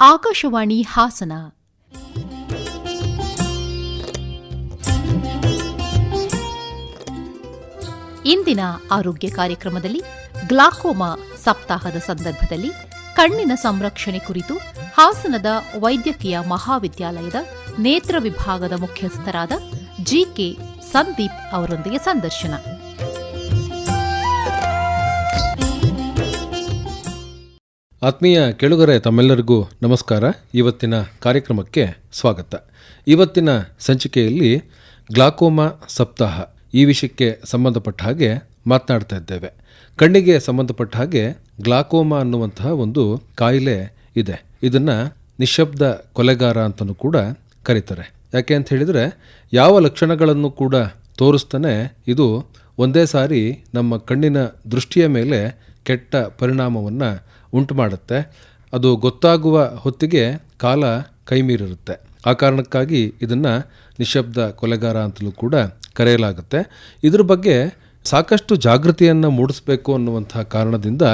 ಆಕಾಶವಾಣಿ ಹಾಸನ. ಇಂದಿನ ಆರೋಗ್ಯ ಕಾರ್ಯಕ್ರಮದಲ್ಲಿ ಗ್ಲಾಕೋಮಾ ಸಪ್ತಾಹದ ಸಂದರ್ಭದಲ್ಲಿ ಕಣ್ಣಿನ ಸಂರಕ್ಷಣೆ ಕುರಿತು ಹಾಸನದ ವೈದ್ಯಕೀಯ ಮಹಾವಿದ್ಯಾಲಯದ ನೇತ್ರ ವಿಭಾಗದ ಮುಖ್ಯಸ್ಥರಾದ ಜಿಕೆ ಸಂದೀಪ್ ಅವರೊಂದಿಗೆ ಸಂದರ್ಶನ. ಆತ್ಮೀಯ ಕೇಳುಗರೆ, ತಮ್ಮೆಲ್ಲರಿಗೂ ನಮಸ್ಕಾರ. ಇವತ್ತಿನ ಕಾರ್ಯಕ್ರಮಕ್ಕೆ ಸ್ವಾಗತ. ಇವತ್ತಿನ ಸಂಚಿಕೆಯಲ್ಲಿ ಗ್ಲಾಕೋಮಾ ಸಪ್ತಾಹ ಈ ವಿಷಯಕ್ಕೆ ಸಂಬಂಧಪಟ್ಟ ಹಾಗೆ ಮಾತನಾಡ್ತಾ ಇದ್ದೇವೆ. ಕಣ್ಣಿಗೆ ಸಂಬಂಧಪಟ್ಟ ಹಾಗೆ ಗ್ಲಾಕೋಮಾ ಅನ್ನುವಂತಹ ಒಂದು ಕಾಯಿಲೆ ಇದೆ. ಇದನ್ನು ನಿಶ್ಶಬ್ದ ಕೊಲೆಗಾರ ಅಂತಲೂ ಕೂಡ ಕರೀತಾರೆ. ಯಾಕೆ ಅಂತ ಹೇಳಿದರೆ, ಯಾವ ಲಕ್ಷಣಗಳನ್ನು ಕೂಡ ತೋರಿಸ್ತಾನೆ ಇದು ಒಂದೇ ಸಾರಿ ನಮ್ಮ ಕಣ್ಣಿನ ದೃಷ್ಟಿಯ ಮೇಲೆ ಕೆಟ್ಟ ಪರಿಣಾಮವನ್ನು ಉಂಟು ಮಾಡುತ್ತೆ. ಅದು ಗೊತ್ತಾಗುವ ಹೊತ್ತಿಗೆ ಕಾಲ ಕೈಮೀರಿರುತ್ತೆ. ಆ ಕಾರಣಕ್ಕಾಗಿ ಇದನ್ನು ನಿಶ್ಶಬ್ದ ಕೊಲೆಗಾರ ಅಂತಲೂ ಕೂಡ ಕರೆಯಲಾಗುತ್ತೆ. ಇದ್ರ ಬಗ್ಗೆ ಸಾಕಷ್ಟು ಜಾಗೃತಿಯನ್ನು ಮೂಡಿಸಬೇಕು ಅನ್ನುವಂತಹ ಕಾರಣದಿಂದ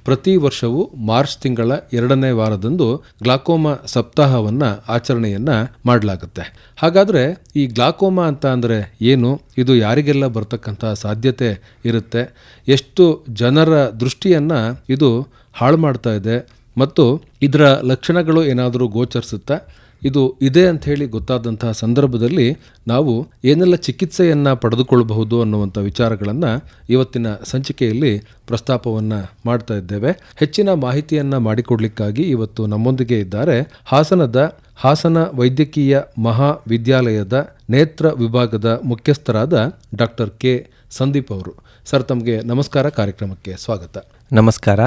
ಪ್ರತಿ ವರ್ಷವೂ ಮಾರ್ಚ್ ತಿಂಗಳ 2ನೇ ವಾರದಂದು ಗ್ಲಾಕೋಮಾ ಸಪ್ತಾಹವನ್ನು ಆಚರಣೆಯನ್ನು ಮಾಡಲಾಗುತ್ತೆ. ಹಾಗಾದರೆ ಈ ಗ್ಲಾಕೋಮಾ ಅಂತ ಅಂದರೆ ಏನು? ಇದು ಯಾರಿಗೆಲ್ಲ ಬರ್ತಕ್ಕಂಥ ಸಾಧ್ಯತೆ ಇರುತ್ತೆ? ಎಷ್ಟು ಜನರ ದೃಷ್ಟಿಯನ್ನು ಇದು ಹಾಳು ಮಾಡ್ತಾ ಇದೆ ಮತ್ತು ಇದರ ಲಕ್ಷಣಗಳು ಏನಾದರೂ ಗೋಚರಿಸುತ್ತಾ? ಇದು ಇದೆ ಅಂಥೇಳಿ ಗೊತ್ತಾದಂತಹ ಸಂದರ್ಭದಲ್ಲಿ ನಾವು ಏನೆಲ್ಲ ಚಿಕಿತ್ಸೆಯನ್ನು ಪಡೆದುಕೊಳ್ಳಬಹುದು ಅನ್ನುವಂಥ ವಿಚಾರಗಳನ್ನು ಇವತ್ತಿನ ಸಂಚಿಕೆಯಲ್ಲಿ ಪ್ರಸ್ತಾಪವನ್ನು ಮಾಡ್ತಾ ಇದ್ದೇವೆ. ಹೆಚ್ಚಿನ ಮಾಹಿತಿಯನ್ನು ಮಾಡಿಕೊಡ್ಲಿಕ್ಕಾಗಿ ಇವತ್ತು ನಮ್ಮೊಂದಿಗೆ ಇದ್ದಾರೆ ಹಾಸನದ ಹಾಸನ ವೈದ್ಯಕೀಯ ಮಹಾವಿದ್ಯಾಲಯದ ನೇತ್ರ ವಿಭಾಗದ ಮುಖ್ಯಸ್ಥರಾದ ಡಾಕ್ಟರ್ ಕೆ ಸಂದೀಪ್ ಅವರು. ಸರ್, ತಮಗೆ ನಮಸ್ಕಾರ, ಕಾರ್ಯಕ್ರಮಕ್ಕೆ ಸ್ವಾಗತ. ನಮಸ್ಕಾರ.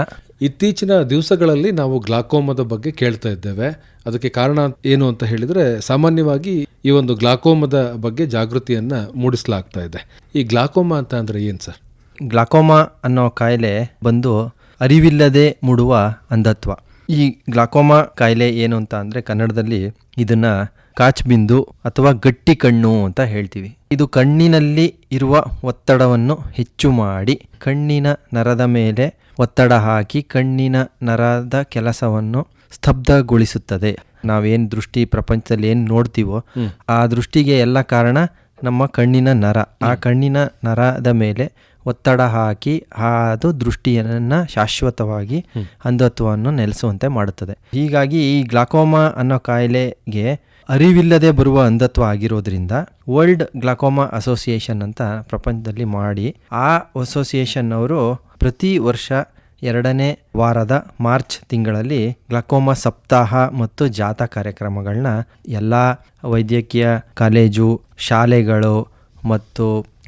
ಇತ್ತೀಚಿನ ದಿವಸಗಳಲ್ಲಿ ನಾವು ಗ್ಲಾಕೋಮಾದ ಬಗ್ಗೆ ಕೇಳ್ತಾ ಇದ್ದೇವೆ. ಅದಕ್ಕೆ ಕಾರಣ ಏನು ಅಂತ ಹೇಳಿದರೆ, ಸಾಮಾನ್ಯವಾಗಿ ಈ ಒಂದು ಗ್ಲಾಕೋಮಾದ ಬಗ್ಗೆ ಜಾಗೃತಿಯನ್ನು ಮೂಡಿಸಲಾಗ್ತಾ ಇದೆ. ಈ ಗ್ಲಾಕೋಮಾ ಅಂತ ಅಂದರೆ ಏನು ಸರ್? ಗ್ಲಾಕೋಮಾ ಅನ್ನೋ ಕಾಯಿಲೆ ಬಂದು ಅರಿವಿಲ್ಲದೆ ಮೂಡುವ ಅಂಧತ್ವ. ಈ ಗ್ಲಾಕೋಮಾ ಕಾಯಿಲೆ ಏನು ಅಂತ ಅಂದರೆ, ಕನ್ನಡದಲ್ಲಿ ಇದನ್ನು ಕಾಚ್ಬಿಂದು ಅಥವಾ ಗಟ್ಟಿ ಕಣ್ಣು ಅಂತ ಹೇಳ್ತೀವಿ. ಇದು ಕಣ್ಣಿನಲ್ಲಿ ಇರುವ ಒತ್ತಡವನ್ನು ಹೆಚ್ಚು ಮಾಡಿ ಕಣ್ಣಿನ ನರದ ಮೇಲೆ ಒತ್ತಡ ಹಾಕಿ ಕಣ್ಣಿನ ನರದ ಕೆಲಸವನ್ನು ಸ್ತಬ್ಧಗೊಳಿಸುತ್ತದೆ. ನಾವೇನು ದೃಷ್ಟಿ ಪ್ರಪಂಚದಲ್ಲಿ ಏನು ನೋಡ್ತೀವೋ ಆ ದೃಷ್ಟಿಗೆ ಎಲ್ಲ ಕಾರಣ ನಮ್ಮ ಕಣ್ಣಿನ ನರ. ಆ ಕಣ್ಣಿನ ನರದ ಮೇಲೆ ಒತ್ತಡ ಹಾಕಿ ಅದು ದೃಷ್ಟಿಯನ್ನು ಶಾಶ್ವತವಾಗಿ ಅಂಧತ್ವವನ್ನು ನೆಲೆಸುವಂತೆ ಮಾಡುತ್ತದೆ. ಹೀಗಾಗಿ ಈ ಗ್ಲಾಕೋಮಾ ಅನ್ನೋ ಕಾಯಿಲೆಗೆ ಅರಿವಿಲ್ಲದೆ ಬರುವ ಅಂಧತ್ವ ಆಗಿರೋದ್ರಿಂದ ವರ್ಲ್ಡ್ ಗ್ಲಾಕೋಮಾ ಅಸೋಸಿಯೇಷನ್ ಅಂತ ಪ್ರಪಂಚದಲ್ಲಿ ಮಾಡಿ, ಆ ಅಸೋಸಿಯೇಷನ್ ಅವರು ಪ್ರತಿ ವರ್ಷ 2ನೇ ವಾರದ ಮಾರ್ಚ್ ತಿಂಗಳಲ್ಲಿ ಗ್ಲಾಕೋಮಾ ಸಪ್ತಾಹ ಮತ್ತು ಜಾಥಾ ಕಾರ್ಯಕ್ರಮಗಳನ್ನ ಎಲ್ಲ ವೈದ್ಯಕೀಯ ಕಾಲೇಜು, ಶಾಲೆಗಳು ಮತ್ತು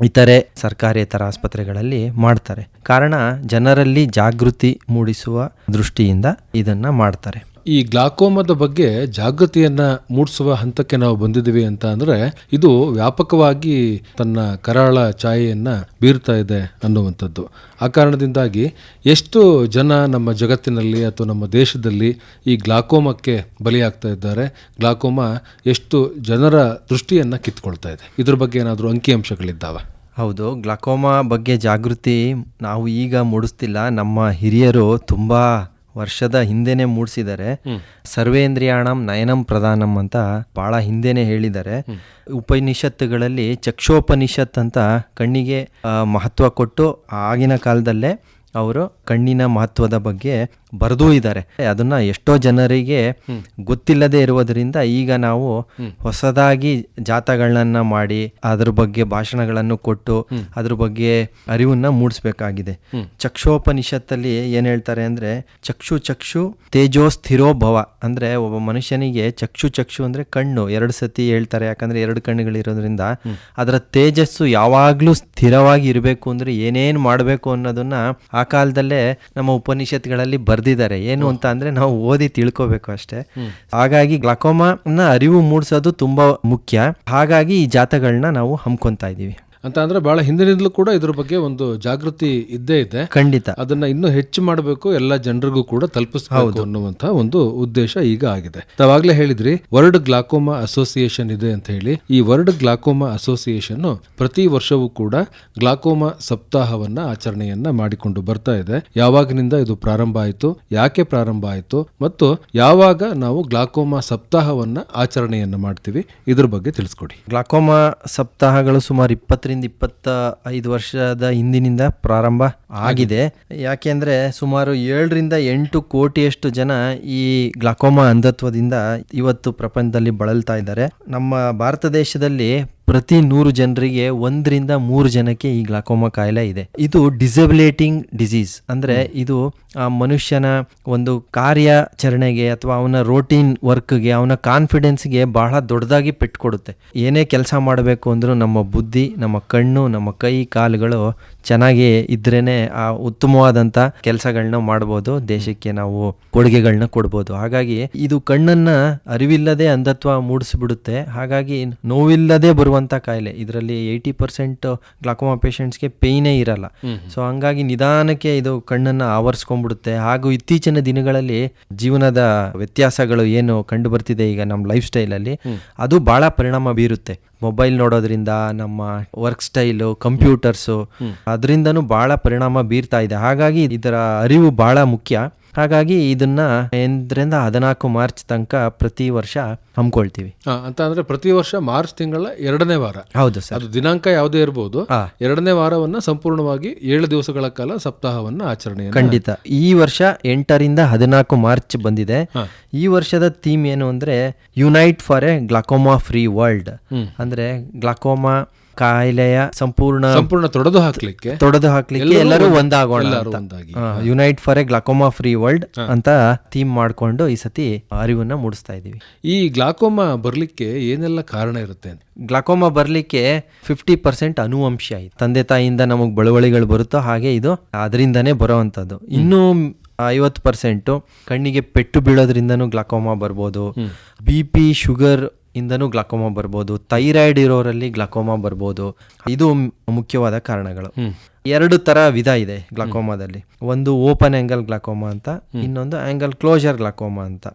ಇತರೆ ಸರ್ಕಾರೇತರ ಆಸ್ಪತ್ರೆಗಳಲ್ಲಿ ಮಾಡ್ತಾರೆ. ಕಾರಣ ಜನರಲ್ಲಿ ಜಾಗೃತಿ ಮೂಡಿಸುವ ದೃಷ್ಟಿಯಿಂದ ಇದನ್ನು ಮಾಡ್ತಾರೆ. ಈ ಗ್ಲಾಕೋಮಾದ ಬಗ್ಗೆ ಜಾಗೃತಿಯನ್ನು ಮೂಡಿಸುವ ಹಂತಕ್ಕೆ ನಾವು ಬಂದಿದ್ದೀವಿ ಅಂತ ಅಂದರೆ, ಇದು ವ್ಯಾಪಕವಾಗಿ ತನ್ನ ಕರಾಳ ಛಾಯೆಯನ್ನು ಬೀರ್ತಾ ಇದೆ ಅನ್ನುವಂಥದ್ದು. ಆ ಕಾರಣದಿಂದಾಗಿ ಎಷ್ಟು ಜನ ನಮ್ಮ ಜಗತ್ತಿನಲ್ಲಿ ಅಥವಾ ನಮ್ಮ ದೇಶದಲ್ಲಿ ಈ ಗ್ಲಾಕೋಮಕ್ಕೆ ಬಲಿಯಾಗ್ತಾ ಇದ್ದಾರೆ, ಗ್ಲಾಕೋಮಾ ಎಷ್ಟು ಜನರ ದೃಷ್ಟಿಯನ್ನು ಕಿತ್ಕೊಳ್ತಾ ಇದೆ, ಇದ್ರ ಬಗ್ಗೆ ಏನಾದರೂ ಅಂಕಿಅಂಶಗಳಿದ್ದಾವ? ಹೌದು, ಗ್ಲಾಕೋಮಾ ಬಗ್ಗೆ ಜಾಗೃತಿ ನಾವು ಈಗ ಮೂಡಿಸ್ತಿಲ್ಲ. ನಮ್ಮ ಹಿರಿಯರು ತುಂಬ ವರ್ಷದ ಹಿಂದೆನೆ ಮೂಡಿಸಿದ್ದಾರೆ. ಸರ್ವೇಂದ್ರಿಯಾಣಂ ನಯನಂ ಪ್ರಧಾನಂ ಅಂತ ಬಹಳ ಹಿಂದೆನೆ ಹೇಳಿದ್ದಾರೆ. ಉಪನಿಷತ್ತುಗಳಲ್ಲಿ ಚಕ್ಷೋಪನಿಷತ್ ಅಂತ ಕಣ್ಣಿಗೆ ಮಹತ್ವ ಕೊಟ್ಟು ಆಗಿನ ಕಾಲದಲ್ಲೇ ಅವರು ಕಣ್ಣಿನ ಮಹತ್ವದ ಬಗ್ಗೆ ಬರೆದೂ ಇದ್ದಾರೆ. ಅದನ್ನ ಎಷ್ಟೋ ಜನರಿಗೆ ಗೊತ್ತಿಲ್ಲದೆ ಇರುವುದರಿಂದ ಈಗ ನಾವು ಹೊಸದಾಗಿ ಜಾಥಾಗಳನ್ನ ಮಾಡಿ ಅದ್ರ ಬಗ್ಗೆ ಭಾಷಣಗಳನ್ನು ಕೊಟ್ಟು ಅದ್ರ ಬಗ್ಗೆ ಅರಿವನ್ನ ಮೂಡಿಸ್ಬೇಕಾಗಿದೆ. ಚಕ್ಷೋಪನಿಷತ್ತಲ್ಲಿ ಏನ್ ಹೇಳ್ತಾರೆ ಅಂದ್ರೆ, ಚಕ್ಷು ತೇಜೋ ಸ್ಥಿರೋ ಭವ ಅಂದ್ರೆ, ಒಬ್ಬ ಮನುಷ್ಯನಿಗೆ ಚಕ್ಷು ಅಂದ್ರೆ ಕಣ್ಣು 2 ಸತಿ ಹೇಳ್ತಾರೆ. ಯಾಕಂದ್ರೆ 2 ಕಣ್ಣುಗಳಿರೋದ್ರಿಂದ ಅದರ ತೇಜಸ್ಸು ಯಾವಾಗ್ಲೂ ಸ್ಥಿರವಾಗಿ ಇರಬೇಕು ಅಂದ್ರೆ ಏನೇನು ಮಾಡಬೇಕು ಅನ್ನೋದನ್ನ ಆ ಕಾಲದಲ್ಲೇ ನಮ್ಮ ಉಪನಿಷತ್ಗಳಲ್ಲಿ ಬರ್ದಿದ್ದಾರೆ. ಏನು ಅಂತ ಅಂದ್ರೆ ನಾವು ಓದಿ ತಿಳ್ಕೋಬೇಕು ಅಷ್ಟೇ. ಹಾಗಾಗಿ ಗ್ಲಾಕೋಮಾನ ಅರಿವು ಮೂಡಿಸೋದು ತುಂಬಾ ಮುಖ್ಯ. ಹಾಗಾಗಿ ಈ ಜಾಥಾಗಳನ್ನ ನಾವು ಹಮ್ಕೊಂತಾ ಇದೀವಿ. ಅಂತ ಅಂದ್ರೆ ಬಹಳ ಹಿಂದಿನಿಂದಲೂ ಕೂಡ ಇದ್ರ ಬಗ್ಗೆ ಒಂದು ಜಾಗೃತಿ ಇದ್ದೇ ಇದೆ. ಖಂಡಿತ ಅದನ್ನ ಇನ್ನೂ ಹೆಚ್ಚು ಮಾಡಬೇಕು, ಎಲ್ಲ ಜನರಿಗೂ ಕೂಡ ತಲುಪಿಸಬೇಕು ಅನ್ನುವಂತ ಒಂದು ಉದ್ದೇಶ ಈಗ ಆಗಿದೆ. ತಾವಾಗ್ಲೇ ಹೇಳಿದ್ರಿ ವರ್ಲ್ಡ್ ಗ್ಲಾಕೋಮಾ ಅಸೋಸಿಯೇಷನ್ ಇದೆ ಅಂತ ಹೇಳಿ. ಈ ವರ್ಲ್ಡ್ ಗ್ಲಾಕೋಮಾ ಅಸೋಸಿಯೇಷನ್ ಪ್ರತಿ ವರ್ಷವೂ ಕೂಡ ಗ್ಲಾಕೋಮಾ ಸಪ್ತಾಹವನ್ನ ಆಚರಣೆಯನ್ನ ಮಾಡಿಕೊಂಡು ಬರ್ತಾ ಇದೆ. ಯಾವಾಗಿನಿಂದ ಇದು ಪ್ರಾರಂಭ ಆಯಿತು, ಯಾಕೆ ಪ್ರಾರಂಭ ಆಯಿತು ಮತ್ತು ಯಾವಾಗ ನಾವು ಗ್ಲಾಕೋಮಾ ಸಪ್ತಾಹವನ್ನ ಆಚರಣೆಯನ್ನ ಮಾಡ್ತೀವಿ, ಇದ್ರ ಬಗ್ಗೆ ತಿಳಿಸ್ಕೊಡಿ. ಗ್ಲಾಕೋಮಾ ಸಪ್ತಾಹಗಳು ಸುಮಾರು 20-25 ವರ್ಷದ ಹಿಂದಿನಿಂದ ಪ್ರಾರಂಭ ಆಗಿದೆ. ಯಾಕೆಂದ್ರೆ ಸುಮಾರು 7-8 ಕೋಟಿಯಷ್ಟು ಜನ ಈ ಗ್ಲಾಕೋಮಾ ಅಂಧತ್ವದಿಂದ ಇವತ್ತು ಪ್ರಪಂಚದಲ್ಲಿ ಬಳಲ್ತಾ ಇದ್ದಾರೆ. ನಮ್ಮ ಭಾರತ ದೇಶದಲ್ಲಿ ಪ್ರತಿ 100 ಜನರಿಗೆ 1-3 ಜನಕ್ಕೆ ಈ ಗ್ಲಾಕೋಮಾ ಕಾಯಿಲೆ ಇದೆ. ಇದು ಡಿಸಬಿಲೇಟಿಂಗ್ ಡಿಸೀಸ್, ಅಂದ್ರೆ ಇದು ಆ ಮನುಷ್ಯನ ಒಂದು ಕಾರ್ಯಾಚರಣೆಗೆ ಅಥವಾ ಅವನ ರೋಟೀನ್ ವರ್ಕ್ಗೆ, ಅವನ ಕಾನ್ಫಿಡೆನ್ಸ್ಗೆ ಬಹಳ ದೊಡ್ಡದಾಗಿ ಪೆಟ್ಟು ಕೊಡುತ್ತೆ. ಏನೇ ಕೆಲಸ ಮಾಡಬೇಕು ಅಂದ್ರೂ ನಮ್ಮ ಬುದ್ಧಿ, ನಮ್ಮ ಕಣ್ಣು, ನಮ್ಮ ಕೈ ಕಾಲುಗಳು ಚೆನ್ನಾಗಿ ಇದ್ರೇನೆ ಆ ಉತ್ತಮವಾದಂಥ ಕೆಲಸಗಳನ್ನ ಮಾಡ್ಬೋದು, ದೇಶಕ್ಕೆ ನಾವು ಕೊಡುಗೆಗಳನ್ನ ಕೊಡ್ಬೋದು. ಹಾಗಾಗಿ ಇದು ಕಣ್ಣನ್ನ ಅರಿವಿಲ್ಲದೆ ಅಂಧತ್ವ ಮೂಡಿಸ್ಬಿಡುತ್ತೆ. ಹಾಗಾಗಿ ನೋವಿಲ್ಲದೆ ಬರುವಂಥ ಕಾಯಿಲೆ. ಇದರಲ್ಲಿ 80% ಗ್ಲಾಕೋಮಾ ಪೇಷಂಟ್ಸ್ಗೆ ಪೇಯ್ನೇ ಇರಲ್ಲ. ಸೊ ಹಂಗಾಗಿ ನಿಧಾನಕ್ಕೆ ಇದು ಕಣ್ಣನ್ನು ಆವರಿಸ್ಕೊಂಡ್ಬಿಡುತ್ತೆ. ಹಾಗೂ ಇತ್ತೀಚಿನ ದಿನಗಳಲ್ಲಿ ಜೀವನದ ವ್ಯತ್ಯಾಸಗಳು ಏನು ಕಂಡು ಬರ್ತಿದೆ ಈಗ ನಮ್ಮ ಲೈಫ್ ಸ್ಟೈಲಲ್ಲಿ, ಅದು ಬಹಳ ಪರಿಣಾಮ ಬೀರುತ್ತೆ. ಮೊಬೈಲ್ ನೋಡೋದ್ರಿಂದ, ನಮ್ಮ ವರ್ಕ್ ಸ್ಟೈಲು, ಕಂಪ್ಯೂಟರ್ಸು, ಅದರಿಂದನೂ ಬಹಳ ಪರಿಣಾಮ ಬೀರ್ತಾ ಇದೆ. ಹಾಗಾಗಿ ಇದರ ಅರಿವು ಬಹಳ ಮುಖ್ಯ. ಹಾಗಾಗಿ ಇದನ್ನ 14 ಮಾರ್ಚ್ ತನಕ ಪ್ರತಿ ವರ್ಷ ಹಮ್ಮಿಕೊಳ್ತೀವಿ. ಅಂತ ಅಂದ್ರೆ ಪ್ರತಿ ವರ್ಷ ಮಾರ್ಚ್ ತಿಂಗಳ 2ನೇ ವಾರ. ಹೌದು ಸರ್. ಅದು ದಿನಾಂಕ ಯಾವುದೇ ಇರಬಹುದು. 2ನೇ ವಾರವನ್ನ ಸಂಪೂರ್ಣವಾಗಿ 7 ದಿವಸಗಳ ಕಾಲ ಸಪ್ತಾಹವನ್ನ ಆಚರಣೆ. ಖಂಡಿತ. ಈ ವರ್ಷ 8-14 ಮಾರ್ಚ್ ಬಂದಿದೆ. ಈ ವರ್ಷದ ಥೀಮ್ ಏನು ಅಂದ್ರೆ unite for a glaucoma free world. ಅಂದ್ರೆ ಗ್ಲಾಕೋಮಾ ಕಾಯಿಲೆಯ ಸಂಪೂರ್ಣ ತೊಡೆದು ಹಾಕ್ಲಿಕ್ಕೆ ಎಲ್ಲರೂ ಒಂದಾಗೋಣ, unite for a glaucoma free world ಅಂತ ಥೀಮ್ ಮಾಡ್ಕೊಂಡು ಈ ಸತಿ ಅರಿವನ್ನ ಮೂಡಿಸ್ತಾ ಇದೀವಿ. ಈ ಗ್ಲಾಕೋಮಾ ಬರ್ಲಿಕ್ಕೆ ಏನೆಲ್ಲ ಕಾರಣ ಇರುತ್ತೆ? ಗ್ಲಾಕೋಮಾ ಬರ್ಲಿಕ್ಕೆ 50% ಅನುವಂಶ ಇದೆ. ತಂದೆ ತಾಯಿಯಿಂದ ನಮಗ್ ಬಳುವಳಿಗಳು ಬರುತ್ತೋ ಹಾಗೆ ಇದು ಅದರಿಂದನೇ ಬರೋವಂಥದ್ದು. ಇನ್ನೂ 50% ಕಣ್ಣಿಗೆ ಪೆಟ್ಟು ಬೀಳೋದ್ರಿಂದನೂ ಗ್ಲಾಕೋಮಾ ಬರ್ಬೋದು. BP, ಶುಗರ್ ಇಂದನೂ ಗ್ಲಾಕೋಮಾ ಬರ್ಬೋದು. ಥೈರಾಯ್ಡ್ ಇರೋರಲ್ಲಿ ಗ್ಲಾಕೋಮಾ ಬರ್ಬೋದು. ಇದು ಮುಖ್ಯವಾದ ಕಾರಣಗಳು. 2 ತರ ವಿಧ ಇದೆ ಗ್ಲಾಕೋಮಾದಲ್ಲಿ. ಒಂದು ಓಪನ್ ಆಂಗಲ್ ಗ್ಲಾಕೋಮಾ ಅಂತ, ಇನ್ನೊಂದು ಆಂಗಲ್ ಕ್ಲೋಜರ್ ಗ್ಲಾಕೋಮಾ ಅಂತ.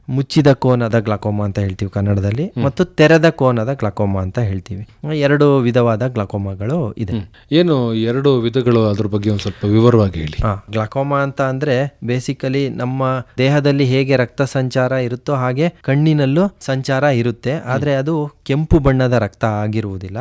ಮುಚ್ಚಿದ ಕೋನದ ಗ್ಲಾಕೋಮಾ ಅಂತ ಹೇಳ್ತೀವಿ ಕನ್ನಡದಲ್ಲಿ, ಮತ್ತು ತೆರೆದ ಕೋನದ ಗ್ಲಾಕೋಮಾ ಅಂತ ಹೇಳ್ತೀವಿ. 2 ವಿಧವಾದ ಗ್ಲಾಕೋಮಾಗಳು ಇದೆ. ಏನು 2 ವಿಧಗಳು, ಅದ್ರ ಬಗ್ಗೆ ಒಂದು ಸ್ವಲ್ಪ ವಿವರವಾಗಿ ಹೇಳಿ. ಗ್ಲಾಕೋಮಾ ಅಂತ ಅಂದ್ರೆ ಬೇಸಿಕಲಿ ನಮ್ಮ ದೇಹದಲ್ಲಿ ಹೇಗೆ ರಕ್ತ ಸಂಚಾರ ಇರುತ್ತೋ ಹಾಗೆ ಕಣ್ಣಿನಲ್ಲೂ ಸಂಚಾರ ಇರುತ್ತೆ. ಆದ್ರೆ ಅದು ಕೆಂಪು ಬಣ್ಣದ ರಕ್ತ ಆಗಿರುವುದಿಲ್ಲ.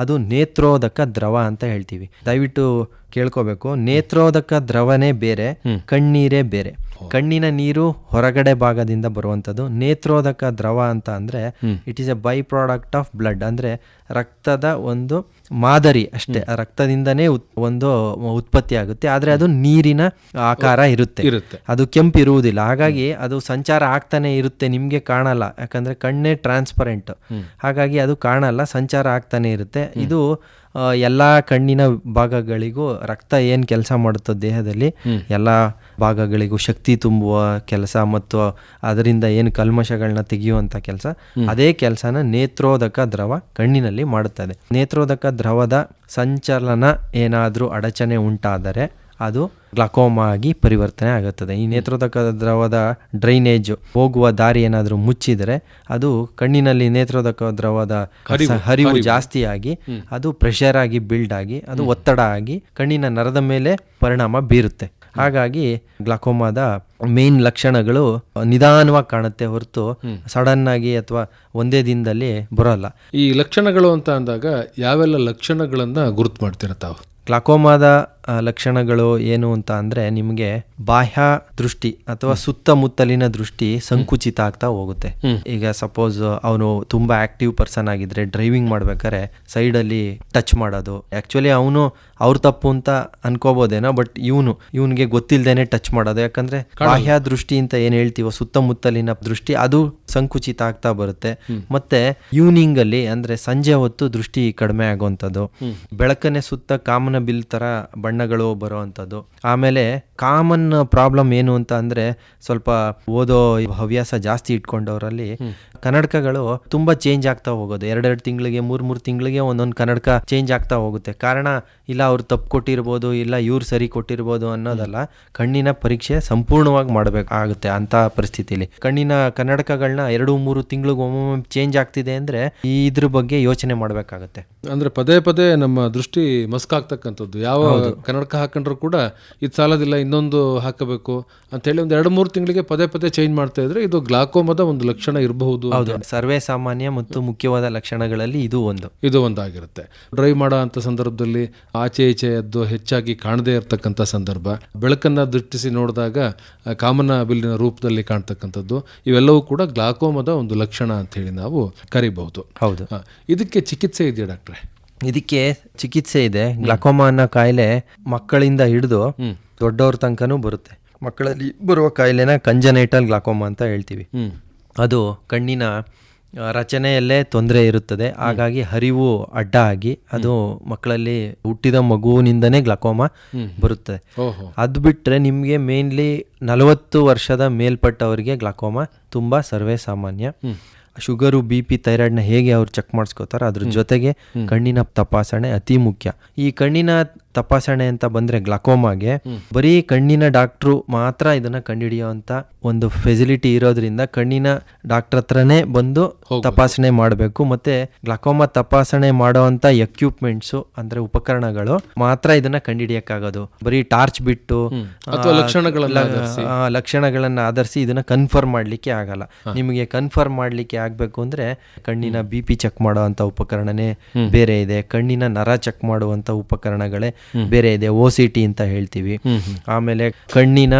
ಅದು ನೇತ್ರೋದಕ ದ್ರವ ಅಂತ ಹೇಳ್ತೀವಿ. ದಯವಿಟ್ಟು ಕೇಳ್ಕೋಬೇಕು. ನೇತ್ರೋದಕ ದ್ರವನೇ ಬೇರೆ, ಕಣ್ಣೀರೇ ಬೇರೆ. ಕಣ್ಣಿನ ನೀರು ಹೊರಗಡೆ ಭಾಗದಿಂದ ಬರುವಂಥದ್ದು. ನೇತ್ರೋದಕ ದ್ರವ ಅಂತ ಅಂದ್ರೆ it is A by product of blood. ಅಂದ್ರೆ ರಕ್ತದ ಒಂದು ಮಾದರಿ ಅಷ್ಟೇ. ರಕ್ತದಿಂದನೇ ಒಂದು ಉತ್ಪತ್ತಿ ಆಗುತ್ತೆ. ಆದ್ರೆ ಅದು ನೀರಿನ ಆಕಾರ ಇರುತ್ತೆ, ಅದು ಕೆಂಪು ಇರುವುದಿಲ್ಲ. ಹಾಗಾಗಿ ಅದು ಸಂಚಾರ ಆಗ್ತಾನೆ ಇರುತ್ತೆ, ನಿಮ್ಗೆ ಕಾಣಲ್ಲ. ಯಾಕಂದ್ರೆ ಕಣ್ಣೇ ಟ್ರಾನ್ಸ್ಪರೆಂಟ್, ಹಾಗಾಗಿ ಅದು ಕಾಣಲ್ಲ, ಸಂಚಾರ ಆಗ್ತಾನೆ ಇರುತ್ತೆ. ಇದು ಎಲ್ಲ ಕಣ್ಣಿನ ಭಾಗಗಳಿಗೂ ರಕ್ತ ಏನು ಕೆಲಸ ಮಾಡುತ್ತೋ ದೇಹದಲ್ಲಿ ಎಲ್ಲ ಭಾಗಗಳಿಗೂ ಶಕ್ತಿ ತುಂಬುವ ಕೆಲಸ ಮತ್ತು ಅದರಿಂದ ಏನು ಕಲ್ಮಶಗಳನ್ನ ತೆಗೆಯುವಂಥ ಕೆಲಸ, ಅದೇ ಕೆಲಸನ ನೇತ್ರೋದಕ ದ್ರವ ಕಣ್ಣಿನಲ್ಲಿ ಮಾಡುತ್ತದೆ. ನೇತ್ರೋದಕ ದ್ರವದ ಸಂಚಲನ ಏನಾದರೂ ಅಡಚಣೆ ಉಂಟಾದರೆ ಅದು ಗ್ಲಾಕೋಮಾ ಆಗಿ ಪರಿವರ್ತನೆ ಆಗುತ್ತದೆ. ಈ ನೇತ್ರೋದಕ ದ್ರವದ ಡ್ರೈನೇಜ್ ಹೋಗುವ ದಾರಿ ಏನಾದರೂ ಮುಚ್ಚಿದರೆ ಅದು ಕಣ್ಣಿನಲ್ಲಿ ನೇತ್ರೋದಕ ದ್ರವದ ಹರಿವು ಜಾಸ್ತಿಯಾಗಿ ಅದು ಪ್ರೆಷರ್ ಆಗಿ ಬಿಲ್ಡ್ ಆಗಿ ಅದು ಒತ್ತಡ ಆಗಿ ಕಣ್ಣಿನ ನರದ ಮೇಲೆ ಪರಿಣಾಮ ಬೀರುತ್ತೆ. ಹಾಗಾಗಿ ಗ್ಲಾಕೋಮಾದ ಮೇನ್ ಲಕ್ಷಣಗಳು ನಿಧಾನವಾಗಿ ಕಾಣುತ್ತೆ ಹೊರತು ಸಡನ್ ಆಗಿ ಅಥವಾ ಒಂದೇ ದಿನದಲ್ಲಿ ಬರೋಲ್ಲ. ಈ ಲಕ್ಷಣಗಳು ಅಂತ ಅಂದಾಗ ಯಾವೆಲ್ಲ ಲಕ್ಷಣಗಳನ್ನ ಗುರುತು ಮಾಡ್ತೀರ ತಾವು? ಗ್ಲಾಕೋಮಾದ ಲಕ್ಷಣಗಳು ಏನು ಅಂತ ಅಂದರೆ, ನಿಮಗೆ ಬಾಹ್ಯ ದೃಷ್ಟಿ ಅಥವಾ ಸುತ್ತಮುತ್ತಲಿನ ದೃಷ್ಟಿ ಸಂಕುಚಿತ ಆಗ್ತಾ ಹೋಗುತ್ತೆ. ಈಗ ಸಪೋಸ್ ಅವನು ತುಂಬಾ ಆಕ್ಟಿವ್ ಪರ್ಸನ್ ಆಗಿದ್ರೆ ಡ್ರೈವಿಂಗ್ ಮಾಡ್ಬೇಕಾದ್ರೆ ಸೈಡಲ್ಲಿ ಟಚ್ ಮಾಡೋದು, ಆಕ್ಚುಲಿ ಅವನು ಅವ್ರ ತಪ್ಪು ಅಂತ ಅನ್ಕೋಬೋದೇನೋ, ಬಟ್ ಇವನಿಗೆ ಗೊತ್ತಿಲ್ದೇನೆ ಟಚ್ ಮಾಡೋದು. ಯಾಕಂದ್ರೆ ಬಾಹ್ಯ ದೃಷ್ಟಿ ಅಂತ ಏನ್ ಹೇಳ್ತೀವೋ ಸುತ್ತಮುತ್ತಲಿನ ದೃಷ್ಟಿ ಅದು ಸಂಕುಚಿತ ಆಗ್ತಾ ಬರುತ್ತೆ. ಮತ್ತೆ ಈವ್ನಿಂಗ್ ಅಲ್ಲಿ ಅಂದ್ರೆ ಸಂಜೆ ಹೊತ್ತು ದೃಷ್ಟಿ ಕಡಿಮೆ ಆಗುವಂಥದ್ದು, ಬೆಳಕನೆ ಸುತ್ತ ಕಾಮನ ಬಿಲ್ ತರ ಬಣ್ಣಗಳು ಬರುವಂಥದ್ದು. ಆಮೇಲೆ ಕಾಮನ್ ಪ್ರಾಬ್ಲಮ್ ಏನು ಅಂತ ಅಂದ್ರೆ, ಸ್ವಲ್ಪ ಓದೋ ಹವ್ಯಾಸ ಜಾಸ್ತಿ ಇಟ್ಕೊಂಡವರಲ್ಲಿ ಕನ್ನಡಕಗಳು ತುಂಬಾ ಚೇಂಜ್ ಆಗ್ತಾ ಹೋಗೋದು. 2 ತಿಂಗಳಿಗೆ 3 ತಿಂಗಳಿಗೆ ಒಂದೊಂದು ಕನ್ನಡಕ ಚೇಂಜ್ ಆಗ್ತಾ ಹೋಗುತ್ತೆ. ಕಾರಣ ಇಲ್ಲ ಅವ್ರು ತಪ್ಪು ಕೊಟ್ಟಿರ್ಬೋದು, ಇಲ್ಲ ಇವ್ರು ಸರಿ ಕೊಟ್ಟಿರ್ಬೋದು ಅನ್ನೋದಲ್ಲ, ಕಣ್ಣಿನ ಪರೀಕ್ಷೆ ಸಂಪೂರ್ಣವಾಗಿ ಮಾಡಬೇಕಾಗುತ್ತೆ ಅಂತ ಪರಿಸ್ಥಿತಿಲಿ. ಕಣ್ಣಿನ ಕನ್ನಡಕಗಳನ್ನ 2-3 ತಿಂಗಳಿಗೆ ಒಮ್ಮೊಮ್ಮೆ ಚೇಂಜ್ ಆಗ್ತಿದೆ ಅಂದ್ರೆ ಇದ್ರ ಬಗ್ಗೆ ಯೋಚನೆ ಮಾಡಬೇಕಾಗುತ್ತೆ. ಅಂದ್ರೆ ಪದೇ ಪದೇ ನಮ್ಮ ದೃಷ್ಟಿ ಮಸ್ಕಾಗ್ತಕ್ಕಂಥದ್ದು. ಯಾವ ಕನ್ನಡಕ ಹಾಕೊಂಡ್ರು ಕೂಡ ಇದು ಸಾಲದಿಲ್ಲ, ಇನ್ನೊಂದು ಹಾಕಬೇಕು ಅಂತೇಳಿ ಒಂದು 2-3 ತಿಂಗಳಿಗೆ ಪದೇ ಪದೇ ಚೇಂಜ್ ಮಾಡ್ತಾ ಇದ್ರೆ ಇದು ಗ್ಲಾಕೋಮದ ಒಂದು ಲಕ್ಷಣ ಇರಬಹುದು. ಹೌದು, ಸರ್ವೇ ಸಾಮಾನ್ಯ ಮತ್ತು ಮುಖ್ಯವಾದ ಲಕ್ಷಣಗಳಲ್ಲಿ ಇದು ಒಂದಾಗಿರುತ್ತೆ. ಡ್ರೈವ್ ಮಾಡೋ ಅಂತ ಸಂದರ್ಭದಲ್ಲಿ ಆಚೆ ಈಚೆ ಎದ್ದು ಹೆಚ್ಚಾಗಿ ಕಾಣದೇ ಇರತಕ್ಕಂಥ ಸಂದರ್ಭ, ಬೆಳಕನ್ನ ದೃಷ್ಟಿಸಿ ನೋಡಿದಾಗ ಕಾಮನ ಬಿಲ್ಲಿನ ರೂಪದಲ್ಲಿ ಕಾಣ್ತಕ್ಕಂಥದ್ದು, ಇವೆಲ್ಲವೂ ಕೂಡ ಗ್ಲಾಕೋಮದ ಒಂದು ಲಕ್ಷಣ ಅಂತ ಹೇಳಿ ನಾವು ಕರಿಬಹುದು. ಹೌದು. ಇದಕ್ಕೆ ಚಿಕಿತ್ಸೆ ಇದೆಯಾ ಡಾಕ್ಟ್ರೆ? ಇದಕ್ಕೆ ಚಿಕಿತ್ಸೆ ಇದೆ. ಗ್ಲಾಕೋಮಾ ಅನ್ನೋ ಕಾಯಿಲೆ ಮಕ್ಕಳಿಂದ ಹಿಡಿದು ದೊಡ್ಡವ್ರ ತನಕನೂ ಬರುತ್ತೆ. ಮಕ್ಕಳಲ್ಲಿ ಬರುವ ಕಾಯಿಲೆನ ಕಂಜನೈಟಲ್ ಗ್ಲಾಕೋಮಾ ಅಂತ ಹೇಳ್ತೀವಿ. ಅದು ಕಣ್ಣಿನ ರಚನೆಯಲ್ಲೇ ತೊಂದರೆ ಇರುತ್ತದೆ. ಹಾಗಾಗಿ ಹರಿವು ಅಡ್ಡ ಆಗಿ ಅದು ಮಕ್ಕಳಲ್ಲಿ ಹುಟ್ಟಿದ ಮಗುವಿನಿಂದನೇ ಗ್ಲಾಕೋಮಾ ಬರುತ್ತದೆ. ಅದು ಬಿಟ್ಟರೆ ನಿಮಗೆ ಮೇನ್ಲಿ 40 ವರ್ಷದ ಮೇಲ್ಪಟ್ಟವರಿಗೆ ಗ್ಲಾಕೋಮಾ ತುಂಬ ಸರ್ವೇ ಸಾಮಾನ್ಯ. ಶುಗರು, BP, ಥೈರಾಯ್ಡ್ನ ಹೇಗೆ ಅವ್ರು ಚೆಕ್ ಮಾಡಿಸ್ಕೋತಾರೆ, ಅದ್ರ ಜೊತೆಗೆ ಕಣ್ಣಿನ ತಪಾಸಣೆ ಅತಿ ಮುಖ್ಯ. ಈ ಕಣ್ಣಿನ ತಪಾಸಣೆ ಅಂತ ಬಂದ್ರೆ ಗ್ಲಾಕೋಮಾಗೆ ಬರೀ ಕಣ್ಣಿನ ಡಾಕ್ಟ್ರು ಮಾತ್ರ ಇದನ್ನ ಕಂಡುಹಿಡಿಯುವಂತ ಒಂದು ಫೆಸಿಲಿಟಿ ಇರೋದ್ರಿಂದ ಕಣ್ಣಿನ ಡಾಕ್ಟರ್ ಹತ್ರನೇ ಬಂದು ತಪಾಸಣೆ ಮಾಡಬೇಕು. ಮತ್ತೆ ಗ್ಲಾಕೋಮಾ ತಪಾಸಣೆ ಮಾಡೋವಂತ ಎಕ್ವಿಪ್ಮೆಂಟ್ಸ್ ಅಂದ್ರೆ ಉಪಕರಣಗಳು ಮಾತ್ರ ಇದನ್ನ ಕಂಡುಹಿಡಿಯಕ್ಕಾಗೋದು. ಬರೀ ಟಾರ್ಚ್ ಬಿಟ್ಟು ಲಕ್ಷಣಗಳನ್ನ ಆಧರಿಸಿ ಇದನ್ನ ಕನ್ಫರ್ಮ್ ಮಾಡ್ಲಿಕ್ಕೆ ಆಗಲ್ಲ. ನಿಮಗೆ ಕನ್ಫರ್ಮ್ ಮಾಡ್ಲಿಕ್ಕೆ ಆಗ್ಬೇಕು ಅಂದ್ರೆ ಕಣ್ಣಿನ BP ಚೆಕ್ ಮಾಡುವಂತ ಉಪಕರಣನೇ ಬೇರೆ ಇದೆ, ಕಣ್ಣಿನ ನರ ಚೆಕ್ ಮಾಡುವಂತ ಉಪಕರಣಗಳೇ ಬೇರೆ ಇದೆ, OCT ಅಂತ ಹೇಳ್ತೀವಿ. ಆಮೇಲೆ ಕಣ್ಣಿನ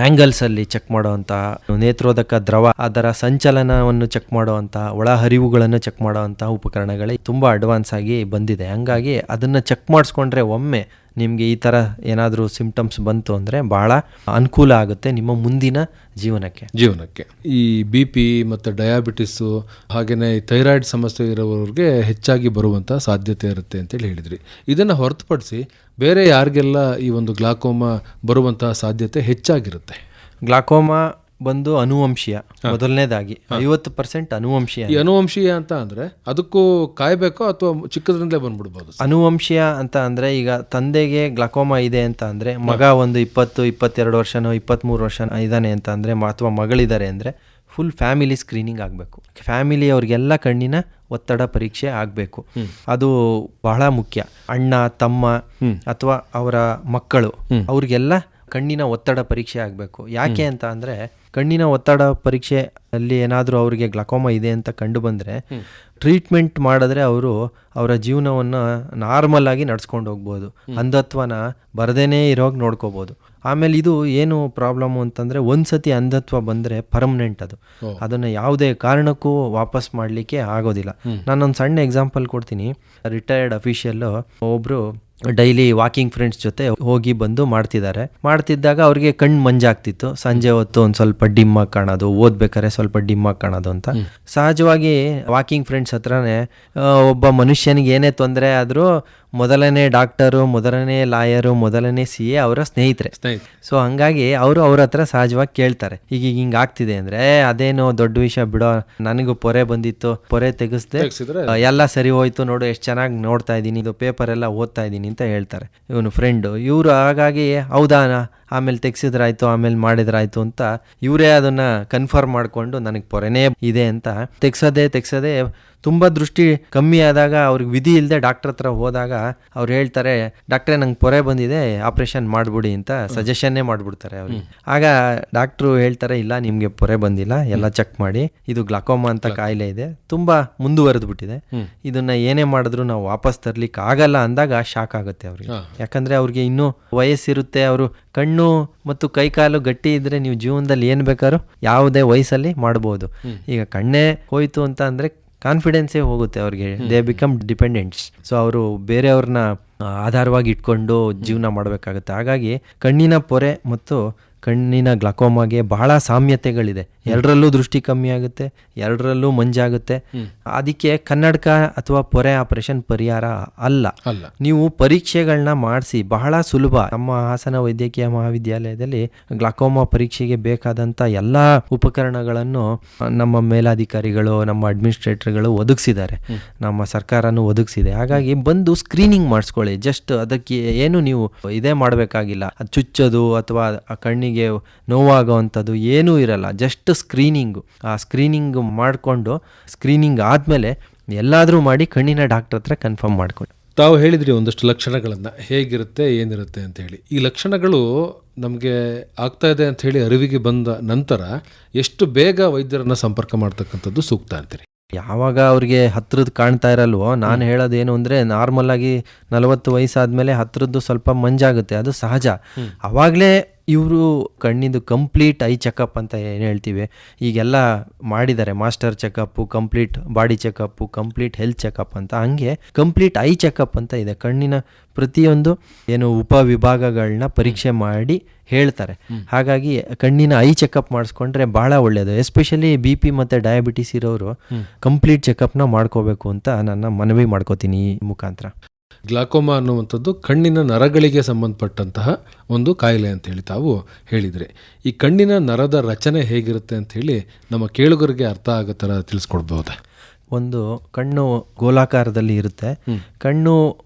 ಆಂಗಲ್ಸ್ ಅಲ್ಲಿ ಚೆಕ್ ಮಾಡುವಂತ ನೇತ್ರೋದಕ ದ್ರವ ಅದರ ಸಂಚಲನವನ್ನು ಚೆಕ್ ಮಾಡುವಂತ ಒಳಹರಿವುಗಳನ್ನು ಚೆಕ್ ಮಾಡುವಂತ ಉಪಕರಣಗಳೇ ತುಂಬಾ ಅಡ್ವಾನ್ಸ್ ಆಗಿ ಬಂದಿದೆ. ಹಂಗಾಗಿ ಅದನ್ನ ಚೆಕ್ ಮಾಡಿಸ್ಕೊಂಡ್ರೆ ಒಮ್ಮೆ ನಿಮ್ಗೆ ಈ ತರ ಏನಾದರೂ ಸಿಂಪ್ಟಮ್ಸ್ ಬಂತು ಅಂದ್ರೆ ಬಹಳ ಅನುಕೂಲ ಆಗುತ್ತೆ ನಿಮ್ಮ ಮುಂದಿನ ಜೀವನಕ್ಕೆ. ಈ BP ಮತ್ತು ಡಯಾಬಿಟಿಸು ಹಾಗೇನೆ ಥೈರಾಯ್ಡ್ ಸಮಸ್ಯೆ ಇರೋರಿಗೆ ಹೆಚ್ಚಾಗಿ ಬರುವಂಥ ಸಾಧ್ಯತೆ ಇರುತ್ತೆ ಅಂತೇಳಿ ಹೇಳಿದ್ರಿ. ಇದನ್ನು ಹೊರತುಪಡಿಸಿ ಬೇರೆ ಯಾರಿಗೆಲ್ಲ ಈ ಒಂದು ಗ್ಲಾಕೋಮಾ ಬರುವಂತಹ ಸಾಧ್ಯತೆ ಹೆಚ್ಚಾಗಿರುತ್ತೆ? ಗ್ಲಾಕೋಮಾ ಬಂದು ಅನುವಂಶೀಯ. ಮೊದಲನೇದಾಗಿ 50% ಅನುವಂಶೀಯ. ಈ ಅನುವಂಶೀಯ ಅಂತ ಅಂದ್ರೆ ಅದಕ್ಕೂ ಕಾಯ್ಬೇಕೋ ಅಥವಾ ಚಿಕ್ಕದ್ರಿಂದಲೇ ಬಂದ್ಬಿಡ್ಬೋದು? ಅನುವಂಶೀಯ ಅಂತ ಅಂದ್ರೆ ಈಗ ತಂದೆಗೆ ಗ್ಲಾಕೋಮಾ ಇದೆ ಅಂತ ಅಂದ್ರೆ ಮಗ ಒಂದು 20-22 ವರ್ಷನೋ 23 ವರ್ಷ ಇದ್ದಾನೆ ಅಂತ ಅಂದ್ರೆ ಅಥವಾ ಮಗಳಿದ್ದಾರೆ ಅಂದ್ರೆ ಫುಲ್ ಫ್ಯಾಮಿಲಿ ಸ್ಕ್ರೀನಿಂಗ್ ಆಗಬೇಕು. ಫ್ಯಾಮಿಲಿ ಅವ್ರಿಗೆಲ್ಲ ಕಣ್ಣಿನ ಒತ್ತಡ ಪರೀಕ್ಷೆ ಆಗಬೇಕು. ಅದು ಬಹಳ ಮುಖ್ಯ. ಅಣ್ಣ, ತಮ್ಮ ಅಥವಾ ಅವರ ಮಕ್ಕಳು ಅವ್ರಿಗೆಲ್ಲ ಕಣ್ಣಿನ ಒತ್ತಡ ಪರೀಕ್ಷೆ ಆಗಬೇಕು. ಯಾಕೆ ಅಂತ ಅಂದರೆ ಕಣ್ಣಿನ ಒತ್ತಡ ಪರೀಕ್ಷೆ ಅಲ್ಲಿ ಏನಾದರೂ ಅವರಿಗೆ ಗ್ಲಾಕೋಮಾ ಇದೆ ಅಂತ ಕಂಡು ಬಂದರೆ ಟ್ರೀಟ್ಮೆಂಟ್ ಮಾಡಿದ್ರೆ ಅವರು ಅವರ ಜೀವನವನ್ನು ನಾರ್ಮಲ್ ಆಗಿ ನಡ್ಸ್ಕೊಂಡು ಹೋಗ್ಬೋದು, ಅಂಧತ್ವನ ಬರದೇನೆ ಇರೋಗಿ ನೋಡ್ಕೋಬೋದು. ಆಮೇಲೆ ಇದು ಏನು ಪ್ರಾಬ್ಲಮ್ ಅಂತಂದರೆ ಒಂದ್ಸತಿ ಅಂಧತ್ವ ಬಂದರೆ ಪರ್ಮನೆಂಟ್ ಅದು, ಅದನ್ನು ಯಾವುದೇ ಕಾರಣಕ್ಕೂ ವಾಪಸ್ ಮಾಡಲಿಕ್ಕೆ ಆಗೋದಿಲ್ಲ. ನಾನೊಂದು ಸಣ್ಣ ಎಕ್ಸಾಂಪಲ್ ಕೊಡ್ತೀನಿ. ರಿಟೈರ್ಡ್ ಅಫಿಷಿಯಲ್ಲು ಒಬ್ಬರು ಡೈಲಿ ವಾಕಿಂಗ್ ಫ್ರೆಂಡ್ಸ್ ಜೊತೆ ಹೋಗಿ ಬಂದು ಮಾಡ್ತಿದ್ದಾಗ ಅವ್ರಿಗೆ ಕಣ್ಣು ಮಂಜಾಗ್ತಿತ್ತು. ಸಂಜೆ ಹೊತ್ತು ಒಂದು ಸ್ವಲ್ಪ ಡಿಮ್ ಆಗಿ ಕಾಣೋದು, ಓದ್ಬೇಕಾದ್ರೆ ಸ್ವಲ್ಪ ಡಿಮ್ ಆಗಿ ಕಾಣೋದು ಅಂತ. ಸಹಜವಾಗಿ ವಾಕಿಂಗ್ ಫ್ರೆಂಡ್ಸ್ ಹತ್ರನೇ ಒಬ್ಬ ಮನುಷ್ಯನಿಗೆ ಏನೇ ತೊಂದರೆ ಆದರೂ ಮೊದಲನೇ ಡಾಕ್ಟರು, ಮೊದಲನೇ ಲಾಯರು, ಮೊದಲನೇ CA ಅವರ ಸ್ನೇಹಿತರೆ. ಸೊ ಹಂಗಾಗಿ ಅವರು ಅವ್ರ ಹತ್ರ ಸಹಜವಾಗಿ ಕೇಳ್ತಾರೆ, ಈಗ ಹಿಂಗೆ ಆಗ್ತಿದೆ ಅಂದ್ರೆ ಅದೇನೋ ದೊಡ್ಡ ವಿಷಯ ಬಿಡೋ, ನನಗೂ ಪೊರೆ ಬಂದಿತ್ತು, ಪೊರೆ ತೆಗೆಸ್ದೆ, ಎಲ್ಲ ಸರಿ ಹೋಯ್ತು ನೋಡು, ಎಷ್ಟು ಚೆನ್ನಾಗಿ ನೋಡ್ತಾ ಇದ್ದೀನಿ, ಇದು ಪೇಪರ್ ಎಲ್ಲ ಓದ್ತಾ ಇದ್ದೀನಿ ಅಂತ ಹೇಳ್ತಾರೆ ಇವನು ಫ್ರೆಂಡು. ಇವರು ಹಾಗಾಗಿ ಹೌದಾ ಆಮೇಲೆ ತೆಗ್ಸಿದ್ರಾಯ್ತು, ಆಮೇಲೆ ಮಾಡಿದ್ರಾಯ್ತು ಅಂತ ಇವರೇ ಅದನ್ನ ಕನ್ಫರ್ಮ್ ಮಾಡಿಕೊಂಡು ನನಗೆ ಪೊರೆನೇ ಇದೆ ಅಂತ ತೆಗ್ಸದೆ ತುಂಬ ದೃಷ್ಟಿ ಕಮ್ಮಿ ಆದಾಗ ಅವ್ರಿಗೆ ವಿಧಿ ಇಲ್ಲದೆ ಡಾಕ್ಟರ್ ಹತ್ರ ಹೋದಾಗ ಅವ್ರು ಹೇಳ್ತಾರೆ, ಡಾಕ್ಟ್ರೇ ನಂಗೆ ಪೊರೆ ಬಂದಿದೆ, ಆಪ್ರೇಷನ್ ಮಾಡಿಬಿಡಿ ಅಂತ ಸಜೆಷನ್ನೇ ಮಾಡಿಬಿಡ್ತಾರೆ ಅವ್ರಿಗೆ. ಆಗ ಡಾಕ್ಟ್ರು ಹೇಳ್ತಾರೆ, ಇಲ್ಲ ನಿಮಗೆ ಪೊರೆ ಬಂದಿಲ್ಲ, ಎಲ್ಲ ಚೆಕ್ ಮಾಡಿ, ಇದು ಗ್ಲಾಕೋಮಾ ಅಂತ ಕಾಯಿಲೆ ಇದೆ, ತುಂಬ ಮುಂದುವರೆದು ಬಿಟ್ಟಿದೆ, ಇದನ್ನ ಏನೇ ಮಾಡಿದ್ರು ನಾವು ವಾಪಸ್ ತರ್ಲಿಕ್ಕೆ ಆಗಲ್ಲ ಅಂದಾಗ ಶಾಕ್ ಆಗುತ್ತೆ ಅವ್ರಿಗೆ. ಯಾಕಂದ್ರೆ ಅವ್ರಿಗೆ ಇನ್ನೂ ವಯಸ್ಸಿರುತ್ತೆ, ಅವರು ಕಣ್ಣು ಮತ್ತು ಕೈಕಾಲು ಗಟ್ಟಿ ಇದ್ರೆ ನೀವು ಜೀವನದಲ್ಲಿ ಏನು ಬೇಕಾದ್ರೂ ಯಾವುದೇ ವಯಸ್ಸಲ್ಲಿ ಮಾಡ್ಬೋದು. ಈಗ ಕಣ್ಣೇ ಹೋಯ್ತು ಅಂತ ಅಂದ್ರೆ ಕಾನ್ಫಿಡೆನ್ಸೇ ಹೋಗುತ್ತೆ ಅವ್ರಿಗೆ, ದೇ ಬಿಕಮ್ ಡಿಪೆಂಡೆಂಟ್ಸ್. ಸೊ ಅವರು ಬೇರೆಯವ್ರನ್ನ ಆಧಾರವಾಗಿ ಇಟ್ಕೊಂಡು ಜೀವನ ಮಾಡಬೇಕಾಗುತ್ತೆ. ಹಾಗಾಗಿ ಕಣ್ಣಿನ ಪೊರೆ ಮತ್ತು ಕಣ್ಣಿನ ಗ್ಲಾಕೋಮಾಗೆ ಬಹಳ ಸಾಮ್ಯತೆಗಳಿದೆ. ಎರಡರಲ್ಲೂ ದೃಷ್ಟಿ ಕಮ್ಮಿ ಆಗುತ್ತೆ, ಎರಡರಲ್ಲೂ ಮಂಜಾಗುತ್ತೆ. ಅದಕ್ಕೆ ಕನ್ನಡಕ ಅಥವಾ ಪೊರೆ ಆಪರೇಷನ್ ಪರಿಹಾರ ಅಲ್ಲ. ನೀವು ಪರೀಕ್ಷೆಗಳನ್ನ ಮಾಡಿಸಿ, ಬಹಳ ಸುಲಭ. ನಮ್ಮ ಹಾಸನ ವೈದ್ಯಕೀಯ ಮಹಾವಿದ್ಯಾಲಯದಲ್ಲಿ ಗ್ಲಾಕೋಮಾ ಪರೀಕ್ಷೆಗೆ ಬೇಕಾದಂಥ ಎಲ್ಲ ಉಪಕರಣಗಳನ್ನು ನಮ್ಮ ಮೇಲಾಧಿಕಾರಿಗಳು, ನಮ್ಮ ಅಡ್ಮಿನಿಸ್ಟ್ರೇಟರ್ಗಳು ಒದಗಿಸಿದ್ದಾರೆ, ನಮ್ಮ ಸರ್ಕಾರನೂ ಒದಗಿಸಿದೆ. ಹಾಗಾಗಿ ಬಂದು ಸ್ಕ್ರೀನಿಂಗ್ ಮಾಡಿಸ್ಕೊಳ್ಳಿ. ಜಸ್ಟ್ ಅದಕ್ಕೆ ಏನು ನೀವು ಇದೇ ಮಾಡಬೇಕಾಗಿಲ್ಲ, ಅದು ಚುಚ್ಚೋದು ಅಥವಾ ಕಣ್ಣಿಗೆ ನೋವಾಗೋವಂಥದ್ದು ಏನೂ ಇರಲ್ಲ. Just screening. ಆ ಸ್ಕ್ರೀನಿಂಗ್ ಮಾಡಿಕೊಂಡು, ಸ್ಕ್ರೀನಿಂಗ್ ಆದಮೇಲೆ ಎಲ್ಲಾದರೂ ಮಾಡಿ ಕಣ್ಣಿನ ಡಾಕ್ಟರ್ ಹತ್ರ ಕನ್ಫರ್ಮ್ ಮಾಡ್ಕೊಳ್ಳಿ. ತಾವು ಹೇಳಿದ್ರಿ ಒಂದಷ್ಟು ಲಕ್ಷಣಗಳನ್ನು, ಹೇಗಿರುತ್ತೆ ಏನಿರುತ್ತೆ ಅಂತ ಹೇಳಿ. ಈ ಲಕ್ಷಣಗಳು ನಮಗೆ ಆಗ್ತಾ ಇದೆ ಅಂತ ಹೇಳಿ ಅರಿವಿಗೆ ಬಂದ ನಂತರ ಎಷ್ಟು ಬೇಗ ವೈದ್ಯರನ್ನ ಸಂಪರ್ಕ ಮಾಡ್ತಕ್ಕಂಥದ್ದು ಸೂಕ್ತ ಅಂತೀರಿ? ಯಾವಾಗ ಅವ್ರಿಗೆ ಹತ್ರದ್ದು ಕಾಣ್ತಾ ಇರಲ್ವೋ, ನಾನು ಹೇಳೋದೇನು ಅಂದರೆ, ನಾರ್ಮಲ್ ಆಗಿ 40 ವಯಸ್ಸಾದ್ಮೇಲೆ ಹತ್ರದ್ದು ಸ್ವಲ್ಪ ಮಂಜಾಗುತ್ತೆ, ಅದು ಸಹಜ. ಅವಾಗಲೇ ಇವರು ಕಣ್ಣಿಂದು ಕಂಪ್ಲೀಟ್ ಐ ಚೆಕಪ್ ಅಂತ ಏನು ಹೇಳ್ತೀವಿ, ಈಗೆಲ್ಲ ಮಾಡಿದ್ದಾರೆ. Master checkup, complete body checkup, complete health checkup ಅಂತ. ಹಂಗೆ ಕಂಪ್ಲೀಟ್ ಐ ಚೆಕಪ್ ಅಂತ ಇದೆ. ಕಣ್ಣಿನ ಪ್ರತಿಯೊಂದು ಏನು ಉಪವಿಭಾಗಗಳನ್ನ ಪರೀಕ್ಷೆ ಮಾಡಿ ಹೇಳ್ತಾರೆ. ಹಾಗಾಗಿ ಕಣ್ಣಿನ ಐ ಚೆಕಪ್ ಮಾಡಿಸ್ಕೊಂಡ್ರೆ ಬಹಳ ಒಳ್ಳೆಯದು. ಎಸ್ಪೆಷಲಿ BP ಮತ್ತು ಡಯಾಬಿಟಿಸ್ ಇರೋರು ಕಂಪ್ಲೀಟ್ ಚೆಕಪ್ನ ಮಾಡ್ಕೋಬೇಕು ಅಂತ ನನ್ನ ಮನವಿ ಮಾಡ್ಕೋತೀನಿ ಈ ಮುಖಾಂತರ. ಗ್ಲಾಕೋಮಾ ಅನ್ನುವಂಥದ್ದು ಕಣ್ಣಿನ ನರಗಳಿಗೆ ಸಂಬಂಧಪಟ್ಟಂತಹ ಒಂದು ಕಾಯಿಲೆ ಅಂತ ಹೇಳಿ ತಾವು ಹೇಳಿದರೆ, ಈ ಕಣ್ಣಿನ ನರದ ರಚನೆ ಹೇಗಿರುತ್ತೆ ಅಂತ ಹೇಳಿ ನಮ್ಮ ಕೇಳುಗರಿಗೆ ಅರ್ಥ ಆಗೋ ಥರ ತಿಳಿಸ್ಕೊಡ್ಬೋದಾ? ಒಂದು ಕಣ್ಣು ಗೋಲಾಕಾರದಲ್ಲಿ ಇರುತ್ತೆ. ಕಣ್ಣು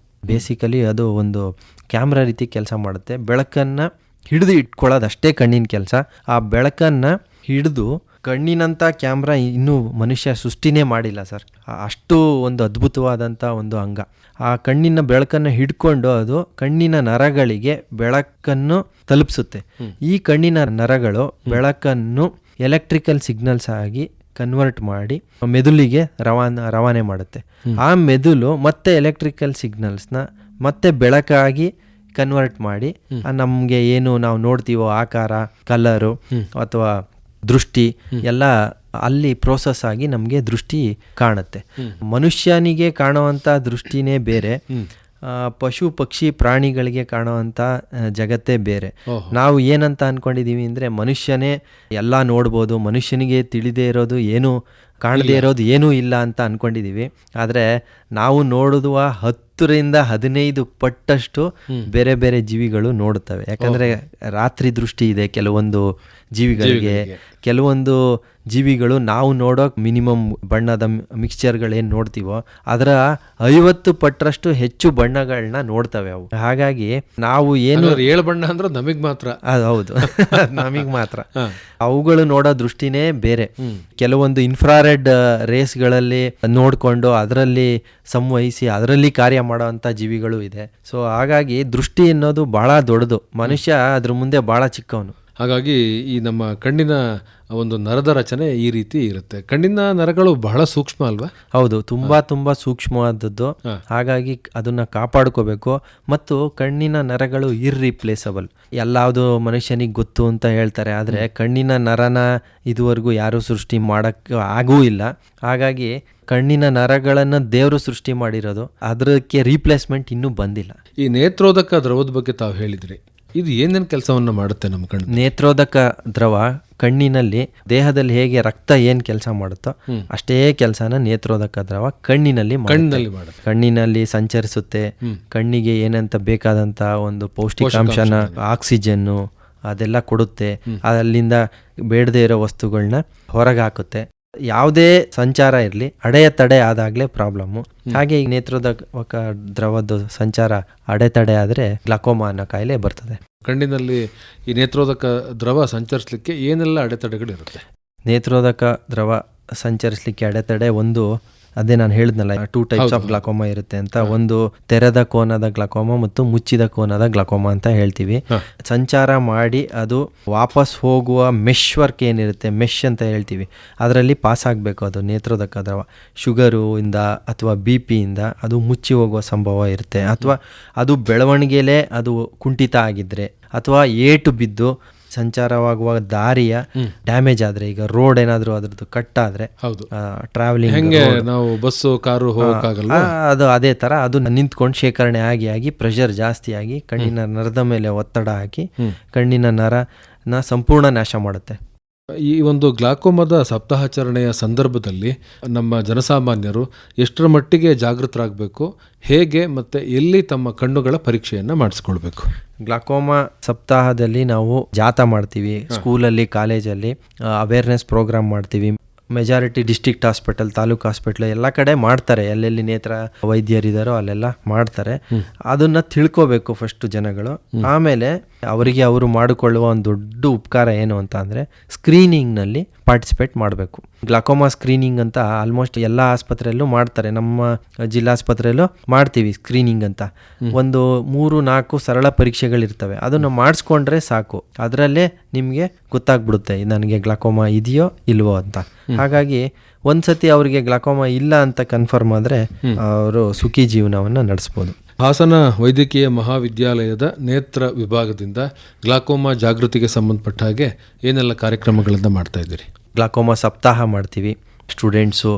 ಬೇಸಿಕಲಿ ಅದು ಒಂದು ಕ್ಯಾಮ್ರಾ ರೀತಿ ಕೆಲಸ ಮಾಡುತ್ತೆ. ಬೆಳಕನ್ನು ಹಿಡಿದು ಇಟ್ಕೊಳ್ಳೋದು ಅಷ್ಟೇ ಕಣ್ಣಿನ ಕೆಲಸ. ಆ ಬೆಳಕನ್ನು ಹಿಡಿದು, ಕಣ್ಣಿನಂಥ ಕ್ಯಾಮ್ರಾ ಇನ್ನೂ ಮನುಷ್ಯ ಸೃಷ್ಟಿನೇ ಮಾಡಿಲ್ಲ ಸರ್. ಅಷ್ಟು ಒಂದು ಅದ್ಭುತವಾದಂಥ ಒಂದು ಅಂಗ. ಆ ಕಣ್ಣಿನ ಬೆಳಕನ್ನು ಹಿಡ್ಕೊಂಡು ಅದು ಕಣ್ಣಿನ ನರಗಳಿಗೆ ಬೆಳಕನ್ನು ತಲುಪಿಸುತ್ತೆ. ಈ ಕಣ್ಣಿನ ನರಗಳು ಬೆಳಕನ್ನು ಎಲೆಕ್ಟ್ರಿಕಲ್ ಸಿಗ್ನಲ್ಸ್ ಆಗಿ ಕನ್ವರ್ಟ್ ಮಾಡಿ ಮೆದುಳಿಗೆ ರವಾನೆ ಮಾಡುತ್ತೆ. ಆ ಮೆದುಳು ಮತ್ತೆ ಎಲೆಕ್ಟ್ರಿಕಲ್ ಸಿಗ್ನಲ್ಸ್ನ ಮತ್ತೆ ಬೆಳಕಾಗಿ ಕನ್ವರ್ಟ್ ಮಾಡಿ ನಮಗೆ ಏನು ನಾವು ನೋಡ್ತೀವೋ ಆಕಾರ, ಕಲರು ಅಥವಾ ದೃಷ್ಟಿ ಎಲ್ಲ ಅಲ್ಲಿ ಪ್ರೋಸೆಸ್ ಆಗಿ ನಮಗೆ ದೃಷ್ಟಿ ಕಾಣುತ್ತೆ. ಮನುಷ್ಯನಿಗೆ ಕಾಣುವಂಥ ದೃಷ್ಟಿನೇ ಬೇರೆ, ಪಶು ಪಕ್ಷಿ ಪ್ರಾಣಿಗಳಿಗೆ ಕಾಣುವಂಥ ಜಗತ್ತೇ ಬೇರೆ. ನಾವು ಏನಂತ ಅಂದ್ಕೊಂಡಿದ್ದೀವಿ ಅಂದರೆ, ಮನುಷ್ಯನೇ ಎಲ್ಲ ನೋಡ್ಬೋದು, ಮನುಷ್ಯನಿಗೆ ತಿಳಿದೇ ಇರೋದು ಏನು, ಕಾಣದೇ ಇರೋದು ಏನೂ ಇಲ್ಲ ಅಂತ ಅಂದ್ಕೊಂಡಿದ್ದೀವಿ. ಆದರೆ ನಾವು ನೋಡುವ 10ರಿಂದ 15 ಪಟ್ಟಷ್ಟು ಬೇರೆ ಬೇರೆ ಜೀವಿಗಳು ನೋಡುತ್ತವೆ. ಯಾಕಂದರೆ ರಾತ್ರಿ ದೃಷ್ಟಿ ಇದೆ ಕೆಲವೊಂದು ಜೀವಿಗಳಿಗೆ. ಕೆಲವೊಂದು ಜೀವಿಗಳು ನಾವು ನೋಡೋಕೆ ಮಿನಿಮಮ್ ಬಣ್ಣದ ಮಿಕ್ಸ್ಚರ್ಗಳೇನು ನೋಡ್ತೀವೋ ಅದರ 50 ಪಟ್ಟರಷ್ಟು ಹೆಚ್ಚು ಬಣ್ಣಗಳನ್ನ ನೋಡ್ತವೆ ಅವು. ಹಾಗಾಗಿ ನಾವು ಏನು 7 ಬಣ್ಣ ಅಂದ್ರೆ ನಮಗೆ ಮಾತ್ರ, ಅದು ಹೌದು, ನಮಗೆ ಮಾತ್ರ. ಅವುಗಳು ನೋಡೋ ದೃಷ್ಟಿನೇ ಬೇರೆ. ಕೆಲವೊಂದು ಇನ್ಫ್ರಾರೆಡ್ ರೇಸ್ಗಳಲ್ಲಿ ನೋಡಿಕೊಂಡು ಅದರಲ್ಲಿ ಸಂವಹಿಸಿ ಅದರಲ್ಲಿ ಕಾರ್ಯ ಮಾಡೋವಂಥ ಜೀವಿಗಳು ಇದೆ. ಸೊ ಹಾಗಾಗಿ ದೃಷ್ಟಿ ಅನ್ನೋದು ಭಾಳ ದೊಡ್ಡದು, ಮನುಷ್ಯ ಅದ್ರ ಮುಂದೆ ಭಾಳ ಚಿಕ್ಕವನು. ಹಾಗಾಗಿ ಈ ನಮ್ಮ ಕಣ್ಣಿನ ಒಂದು ನರದ ರಚನೆ ಈ ರೀತಿ ಇರುತ್ತೆ. ಕಣ್ಣಿನ ನರಗಳು ಬಹಳ ಸೂಕ್ಷ್ಮ ಅಲ್ವಾ? ಹೌದು, ತುಂಬ ಸೂಕ್ಷ್ಮವಾದದ್ದು. ಹಾಗಾಗಿ ಅದನ್ನ ಕಾಪಾಡ್ಕೋಬೇಕು. ಮತ್ತು ಕಣ್ಣಿನ ನರಗಳು ಇರ್ರಿಪ್ಲೇಸಬಲ್. ಎಲ್ಲಾವುದು ಮನುಷ್ಯನಿಗೆ ಗೊತ್ತು ಅಂತ ಹೇಳ್ತಾರೆ, ಆದರೆ ಕಣ್ಣಿನ ನರನ ಇದುವರೆಗೂ ಯಾರೂ ಸೃಷ್ಟಿ ಮಾಡೋಕ್ಕೆ ಆಗೂ ಇಲ್ಲ. ಹಾಗಾಗಿ ಕಣ್ಣಿನ ನರಗಳನ್ನು ದೇವರು ಸೃಷ್ಟಿ ಮಾಡಿರೋದು, ಅದಕ್ಕೆ ರೀಪ್ಲೇಸ್ಮೆಂಟ್ ಇನ್ನೂ ಬಂದಿಲ್ಲ. ಈ ನೇತ್ರೋದಕ ದ್ರವದ ಬಗ್ಗೆ ತಾವು ಹೇಳಿದ್ರಿ, ಇದು ಏನೇನು ಕೆಲಸವನ್ನು ಮಾಡುತ್ತೆ ನಮ್ಮ ಕಣ್ಣು? ನೇತ್ರೋದಕ ದ್ರವ ಕಣ್ಣಿನಲ್ಲಿ, ದೇಹದಲ್ಲಿ ಹೇಗೆ ರಕ್ತ ಏನು ಕೆಲಸ ಮಾಡುತ್ತೋ ಅಷ್ಟೇ ಕೆಲಸನ ನೇತ್ರೋದಕ ದ್ರವ ಕಣ್ಣಿನಲ್ಲಿ ಮಾಡುತ್ತೆ. ಕಣ್ಣಿನಲ್ಲಿ ಸಂಚರಿಸುತ್ತೆ. ಕಣ್ಣಿಗೆ ಏನಂತ ಬೇಕಾದಂಥ ಒಂದು ಪೌಷ್ಟಿಕಾಂಶನ, ಆಕ್ಸಿಜನ್ನು ಅದೆಲ್ಲ ಕೊಡುತ್ತೆ. ಅಲ್ಲಿಂದ ಬೇಡದೇ ಇರೋ ವಸ್ತುಗಳನ್ನ ಹೊರಗೆ ಹಾಕುತ್ತೆ. ಯಾವುದೇ ಸಂಚಾರ ಇರಲಿ, ಅಡೆತಡೆ ಆದಾಗಲೇ ಪ್ರಾಬ್ಲಮ್ಮು. ಹಾಗೆ ಈ ನೇತ್ರೋದಕ ದ್ರವದ ಸಂಚಾರ ಅಡೆತಡೆ ಆದರೆ ಗ್ಲಾಕೋಮಾ ಅನ್ನೋ ಕಾಯಿಲೆ ಬರ್ತದೆ. ಕಣ್ಣಿನಲ್ಲಿ ಈ ನೇತ್ರೋದಕ ದ್ರವ ಸಂಚರಿಸಲಿಕ್ಕೆ ಏನೆಲ್ಲ ಅಡೆತಡೆಗಳಿರುತ್ತೆ? ನೇತ್ರೋದಕ ದ್ರವ ಸಂಚರಿಸಲಿಕ್ಕೆ ಅಡೆತಡೆ ಒಂದು, ಅದೇ ನಾನು ಹೇಳಿದ್ನಲ್ಲ, 2 ಟೈಪ್ಸ್ ಆಫ್ ಗ್ಲಾಕೋಮಾ ಇರುತ್ತೆ ಅಂತ. ಒಂದು ತೆರೆದ ಕೋನದ ಗ್ಲಾಕೋಮಾ ಮತ್ತು ಮುಚ್ಚಿದ ಕೋನದ ಗ್ಲಾಕೋಮಾ ಅಂತ ಹೇಳ್ತೀವಿ. ಸಂಚಾರ ಮಾಡಿ ಅದು ವಾಪಸ್ ಹೋಗುವ ಮೆಶ್ ವರ್ಕ್ ಏನಿರುತ್ತೆ, ಮೆಶ್ ಅಂತ ಹೇಳ್ತೀವಿ, ಅದರಲ್ಲಿ ಪಾಸ್ ಆಗಬೇಕು ಅದು ನೇತ್ರೋದಕ ದ್ರವ. ಶುಗರು ಇಂದ ಅಥವಾ BP ಇಂದ ಅದು ಮುಚ್ಚಿ ಹೋಗುವ ಸಂಭವ ಇರುತ್ತೆ. ಅಥವಾ ಅದು ಬೆಳವಣಿಗೆಲೇ ಅದು ಕುಂಠಿತ ಆಗಿದ್ರೆ, ಅಥವಾ ಏಟು ಬಿದ್ದು ಸಂಚಾರವಾಗುವ ದಾರಿಯ ಡ್ಯಾಮೇಜ್ ಆದ್ರೆ, ಈಗ ರೋಡ್ ಏನಾದರೂ ಅದ್ರದ್ದು ಕಟ್ ಆದ್ರೆ, ಟ್ರಾವೆಲಿಂಗ್ ನಾವು ಬಸ್ಸು ಕಾರು ಹೋಗಕ್ಕಾಗಲ್ಲ, ಅದು ಅದೇ ತರ ಅದು ನಿಂತ್ಕೊಂಡು ಶೇಖರಣೆ ಆಗಿ ಪ್ರೆಷರ್ ಜಾಸ್ತಿ ಆಗಿ ಕಣ್ಣಿನ ನರದ ಮೇಲೆ ಒತ್ತಡ ಹಾಕಿ ಕಣ್ಣಿನ ನರನ ಸಂಪೂರ್ಣ ನಾಶ ಮಾಡುತ್ತೆ. ಈ ಒಂದು ಗ್ಲಾಕೋಮದ ಸಪ್ತಾಹಾಚರಣೆಯ ಸಂದರ್ಭದಲ್ಲಿ ನಮ್ಮ ಜನಸಾಮಾನ್ಯರು ಎಷ್ಟರ ಮಟ್ಟಿಗೆ ಜಾಗೃತರಾಗಬೇಕು, ಹೇಗೆ ಮತ್ತು ಎಲ್ಲಿ ತಮ್ಮ ಕಣ್ಣುಗಳ ಪರೀಕ್ಷೆಯನ್ನು ಮಾಡಿಸ್ಕೊಳ್ಬೇಕು? ಗ್ಲಾಕೋಮಾ ಸಪ್ತಾಹದಲ್ಲಿ ನಾವು ಜಾಥಾ ಮಾಡ್ತೀವಿ, ಸ್ಕೂಲಲ್ಲಿ ಕಾಲೇಜಲ್ಲಿ ಅವೇರ್ನೆಸ್ ಪ್ರೋಗ್ರಾಮ್ ಮಾಡ್ತೀವಿ. Majority district hospital, taluk hospital ಎಲ್ಲ ಕಡೆ ಮಾಡ್ತಾರೆ. ಎಲ್ಲೆಲ್ಲಿ ನೇತ್ರ ವೈದ್ಯರಿದ್ದಾರೋ ಅಲ್ಲೆಲ್ಲ ಮಾಡ್ತಾರೆ. ಅದನ್ನ ತಿಳ್ಕೋಬೇಕು ಫಸ್ಟ್ ಜನಗಳು. ಆಮೇಲೆ ಅವರಿಗೆ ಅವರು ಮಾಡಿಕೊಳ್ಳುವ ಒಂದು ದೊಡ್ಡ ಉಪಕಾರ ಏನು ಅಂತ ಅಂದರೆ ಸ್ಕ್ರೀನಿಂಗ್ನಲ್ಲಿ ಪಾರ್ಟಿಸಿಪೇಟ್ ಮಾಡಬೇಕು. ಗ್ಲಾಕೋಮಾ ಸ್ಕ್ರೀನಿಂಗ್ ಅಂತ ಆಲ್ಮೋಸ್ಟ್ ಎಲ್ಲ ಆಸ್ಪತ್ರೆಯಲ್ಲೂ ಮಾಡ್ತಾರೆ. ನಮ್ಮ ಜಿಲ್ಲಾಸ್ಪತ್ರೆಯಲ್ಲೂ ಮಾಡ್ತೀವಿ ಸ್ಕ್ರೀನಿಂಗ್ ಅಂತ. ಒಂದು 3-4 ಸರಳ ಪರೀಕ್ಷೆಗಳಿರ್ತವೆ. ಅದನ್ನು ಮಾಡಿಸ್ಕೊಂಡ್ರೆ ಸಾಕು. ಅದರಲ್ಲೇ ನಿಮಗೆ ಗೊತ್ತಾಗ್ಬಿಡುತ್ತೆ ನನಗೆ ಗ್ಲಾಕೋಮಾ ಇದೆಯೋ ಇಲ್ವೋ ಅಂತ. ಹಾಗಾಗಿ ಒಂದ್ಸತಿ ಅವರಿಗೆ ಗ್ಲಾಕೋಮಾ ಇಲ್ಲ ಅಂತ ಕನ್ಫರ್ಮ್ ಆದರೆ ಅವರು ಸುಖಿ ಜೀವನವನ್ನು ನಡೆಸ್ಬೋದು. ಹಾಸನ ವೈದ್ಯಕೀಯ ಮಹಾವಿದ್ಯಾಲಯದ ನೇತ್ರ ವಿಭಾಗದಿಂದ ಗ್ಲಾಕೋಮಾ ಜಾಗೃತಿಗೆ ಸಂಬಂಧಪಟ್ಟ ಹಾಗೆ ಏನೆಲ್ಲ ಕಾರ್ಯಕ್ರಮಗಳನ್ನು ಮಾಡ್ತಾ ಇದ್ದೀರಿ? ಗ್ಲಾಕೋಮಾ ಸಪ್ತಾಹ ಮಾಡ್ತೀವಿ. ಸ್ಟೂಡೆಂಟ್ಸು,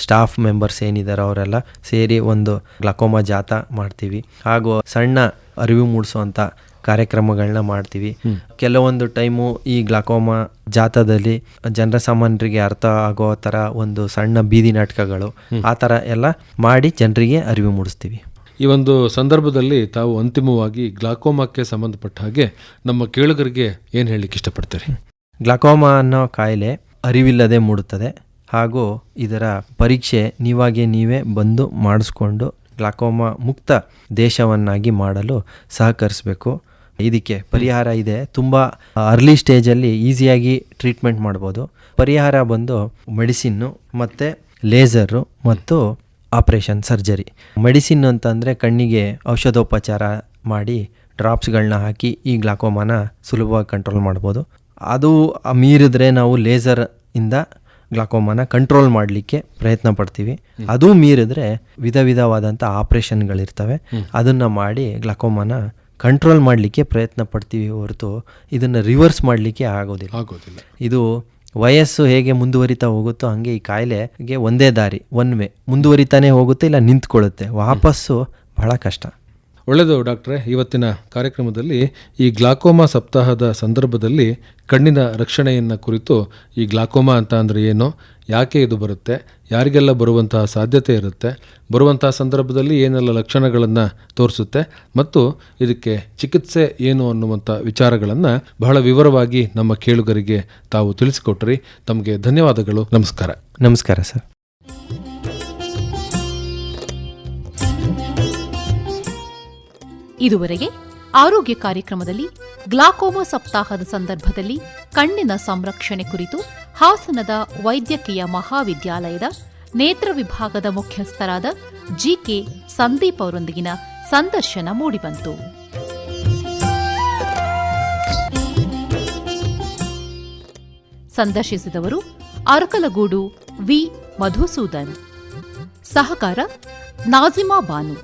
ಸ್ಟಾಫ್ ಮೆಂಬರ್ಸ್ ಏನಿದಾರೋ ಅವರೆಲ್ಲ ಸೇರಿ ಒಂದು ಗ್ಲಾಕೋಮಾ ಜಾಥಾ ಮಾಡ್ತೀವಿ. ಹಾಗೂ ಸಣ್ಣ ಅರಿವು ಮೂಡಿಸುವಂಥ ಕಾರ್ಯಕ್ರಮಗಳನ್ನ ಮಾಡ್ತೀವಿ. ಕೆಲವೊಂದು ಟೈಮು ಈ ಗ್ಲಾಕೋಮಾ ಜಾಥಾದಲ್ಲಿ ಜನರ ಸಾಮಾನ್ಯರಿಗೆ ಅರ್ಥ ಆಗೋ ಥರ ಒಂದು ಸಣ್ಣ ಬೀದಿ ನಾಟಕಗಳು ಆ ಥರ ಎಲ್ಲ ಮಾಡಿ ಜನರಿಗೆ ಅರಿವು ಮೂಡಿಸ್ತೀವಿ. ಈ ಒಂದು ಸಂದರ್ಭದಲ್ಲಿ ತಾವು ಅಂತಿಮವಾಗಿ ಗ್ಲಾಕೋಮಾಕ್ಕೆ ಸಂಬಂಧಪಟ್ಟ ಹಾಗೆ ನಮ್ಮ ಕೇಳುಗರಿಗೆ ಏನು ಹೇಳಲಿಕ್ಕೆ ಇಷ್ಟಪಡ್ತೀರಿ? ಗ್ಲಾಕೋಮಾ ಅನ್ನೋ ಕಾಯಿಲೆ ಅರಿವಿಲ್ಲದೆ ಮೂಡುತ್ತದೆ. ಹಾಗೂ ಇದರ ಪರೀಕ್ಷೆ ನೀವೇ ಬಂದು ಮಾಡಿಸ್ಕೊಂಡು ಗ್ಲಾಕೋಮಾ ಮುಕ್ತ ದೇಶವನ್ನಾಗಿ ಮಾಡಲು ಸಹಕರಿಸಬೇಕು. ಇದಕ್ಕೆ ಪರಿಹಾರ ಇದೆ. ತುಂಬ ಅರ್ಲಿ ಸ್ಟೇಜಲ್ಲಿ ಈಸಿಯಾಗಿ ಟ್ರೀಟ್ಮೆಂಟ್ ಮಾಡ್ಬೋದು. ಪರಿಹಾರ ಬಂದು ಮೆಡಿಸಿನ್ನು ಮತ್ತು ಲೇಸರು ಮತ್ತು ಆಪ್ರೇಷನ್ ಸರ್ಜರಿ. ಮೆಡಿಸಿನ್ ಅಂತಂದರೆ ಕಣ್ಣಿಗೆ ಔಷಧೋಪಚಾರ ಮಾಡಿ ಡ್ರಾಪ್ಸ್ಗಳನ್ನ ಹಾಕಿ ಈ ಗ್ಲಾಕೋಮಾನ ಸುಲಭವಾಗಿ ಕಂಟ್ರೋಲ್ ಮಾಡ್ಬೋದು. ಅದು ಮೀರಿದ್ರೆ ನಾವು ಲೇಸರ್ ಇಂದ ಗ್ಲಾಕೋಮಾನ ಕಂಟ್ರೋಲ್ ಮಾಡಲಿಕ್ಕೆ ಪ್ರಯತ್ನ ಪಡ್ತೀವಿ. ಅದು ಮೀರಿದ್ರೆ ವಿಧವಾದಂಥ ಆಪ್ರೇಷನ್ಗಳಿರ್ತವೆ. ಅದನ್ನು ಮಾಡಿ ಗ್ಲಾಕೋಮಾನ ಕಂಟ್ರೋಲ್ ಮಾಡಲಿಕ್ಕೆ ಪ್ರಯತ್ನ ಪಡ್ತೀವಿ ಹೊರತು ಇದನ್ನು ರಿವರ್ಸ್ ಮಾಡಲಿಕ್ಕೆ ಆಗೋದಿಲ್ಲ. ಇದು ವಯಸ್ಸು ಹೇಗೆ ಮುಂದುವರಿತಾ ಹೋಗುತ್ತೋ ಹಾಗೆ ಈ ಕಾಯಿಲೆಗೆ ಒಂದೇ ದಾರಿ, ಒನ್ ವೇ, ಮುಂದುವರಿತಾನೆ ಹೋಗುತ್ತೆ, ಇಲ್ಲ ನಿಂತ್ಕೊಳ್ಳುತ್ತೆ. ವಾಪಸ್ಸು ಬಹಳ ಕಷ್ಟ. ಒಳ್ಳೆಯದು ಡಾಕ್ಟ್ರೇ. ಇವತ್ತಿನ ಕಾರ್ಯಕ್ರಮದಲ್ಲಿ ಈ ಗ್ಲಾಕೋಮಾ ಸಪ್ತಾಹದ ಸಂದರ್ಭದಲ್ಲಿ ಕಣ್ಣಿನ ರಕ್ಷಣೆಯನ್ನು ಕುರಿತು, ಈ ಗ್ಲಾಕೋಮಾ ಅಂತ ಅಂದರೆ ಏನು, ಯಾಕೆ ಇದು ಬರುತ್ತೆ, ಯಾರಿಗೆಲ್ಲ ಬರುವಂತಹ ಸಾಧ್ಯತೆ ಇರುತ್ತೆ, ಬರುವಂತಹ ಸಂದರ್ಭದಲ್ಲಿ ಏನೆಲ್ಲ ಲಕ್ಷಣಗಳನ್ನು ತೋರಿಸುತ್ತೆ ಮತ್ತು ಇದಕ್ಕೆ ಚಿಕಿತ್ಸೆ ಏನು ಅನ್ನುವಂಥ ವಿಚಾರಗಳನ್ನು ಬಹಳ ವಿವರವಾಗಿ ನಮ್ಮ ಕೇಳುಗರಿಗೆ ತಾವು ತಿಳಿಸಿಕೊಟ್ರಿ. ತಮಗೆ ಧನ್ಯವಾದಗಳು. ನಮಸ್ಕಾರ. ನಮಸ್ಕಾರ ಸರ್. ಇದುವರೆಗೆ ಆರೋಗ್ಯ ಕಾರ್ಯಕ್ರಮದಲ್ಲಿ ಗ್ಲಾಕೋಮಾ ಸಪ್ತಾಹದ ಸಂದರ್ಭದಲ್ಲಿ ಕಣ್ಣಿನ ಸಂರಕ್ಷಣೆ ಕುರಿತು ಹಾಸನದ ವೈದ್ಯಕೀಯ ಮಹಾವಿದ್ಯಾಲಯದ ನೇತ್ರ ವಿಭಾಗದ ಮುಖ್ಯಸ್ಥರಾದ ಜಿಕೆ ಸಂದೀಪ್ ಅವರೊಂದಿಗಿನ ಸಂದರ್ಶನ ಮೂಡಿಬಂತು. ಸಂದರ್ಶಿಸಿದವರು ಅರಕಲಗೂಡು ವಿ ಮಧುಸೂದನ್. ಸಹಕಾರ ನಾಜಿಮಾ ಬಾನು.